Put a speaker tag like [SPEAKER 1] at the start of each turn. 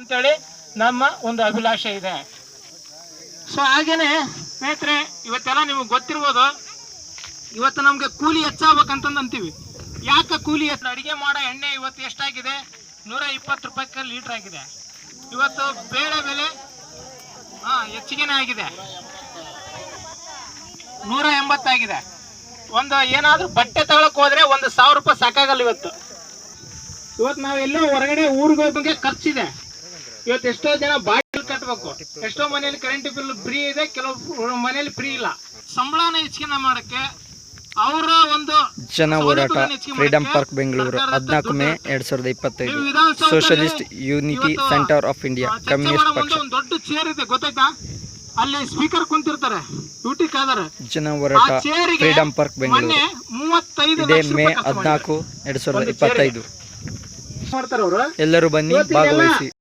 [SPEAKER 1] ಅಂತೇಳಿ ನಮ್ಮ ಒಂದು ಅಭಿಲಾಷೆ ಇದೆ. ಸೊ ಹಾಗೇನೆ ಸ್ನೇಹಿತರೆ, ಇವತ್ತೆಲ್ಲ ನಿಮಗೆ ಗೊತ್ತಿರ್ಬೋದು, ಇವತ್ತು ನಮ್ಗೆ ಕೂಲಿ ಹೆಚ್ಚಾಗಬೇಕಂತಂದು ಅಂತೀವಿ. ಯಾಕೆ ಕೂಲಿ ಹೆಚ್ಚು? ಅಡಿಗೆ ಮಾಡೋ ಎಣ್ಣೆ ಇವತ್ತು ಎಷ್ಟಾಗಿದೆ? 120 ರೂಪಾಯಿ ಲೀಟರ್ ಆಗಿದೆ. ಇವತ್ತು ಬೇಳೆ ಬೆಲೆ ಹೆಚ್ಚಿಗೆನೇ ಆಗಿದೆ, 180 ಆಗಿದೆ. ಒಂದು ಏನಾದ್ರೂ ಬಟ್ಟೆ ತಗೊಳಕ್ ಹೋದ್ರೆ 1000 ರೂಪಾಯಿ ಸಾಕಾಗಲ್ಲ. ಇವತ್ತು ನಾವೆಲ್ಲೋ ಹೊರಗಡೆ ಊರಿಗೆ ಹೋಗೋಕೆ ಖರ್ಚಿದೆ. ಇವತ್ತು ಎಷ್ಟೋ ಜನ ಬಾಡಿಗೆ ಕಟ್ಟಬೇಕು, ಎಷ್ಟೋ ಮನೆಯಲ್ಲಿ ಕರೆಂಟ್ ಬಿಲ್ ಫ್ರೀ ಇದೆ, ಕೆಲವು ಮನೆಯಲ್ಲಿ ಫ್ರೀ ಇಲ್ಲ. ಸಂಬಳನ ಹೆಚ್ಚಿಗೆ ಮಾಡಕ್ಕೆ ಅವರ ಒಂದು
[SPEAKER 2] ಜನ ಹೋರಾಟ freedom park Bengaluru 14 May 2025 socialist unity centre of India communist ಪಕ್ಷ.
[SPEAKER 1] ಒಂದು ದೊಡ್ಡ ಚೇರ್ ಇದೆ ಗೊತ್ತಾಯ್ತಾ, ಅಲ್ಲಿ ಸ್ಪೀಕರ್ ಕುಂತಿರ್ತಾರೆ, ಡ್ಯೂಟಿ ಕಾದಾರೆ.
[SPEAKER 2] ಜನ ಹೋರಾಟ ಫ್ರೀಡಂ ಪಾರ್ಕ್ ಬೆಂಗಳೂರು
[SPEAKER 1] 35
[SPEAKER 2] ಮೇ 14, 2025.
[SPEAKER 1] ಮಾಡ್ತಾರೆ ಅವರು.
[SPEAKER 2] ಎಲ್ಲರೂ ಬನ್ನಿ ಭಾಗವಹಿಸಿ.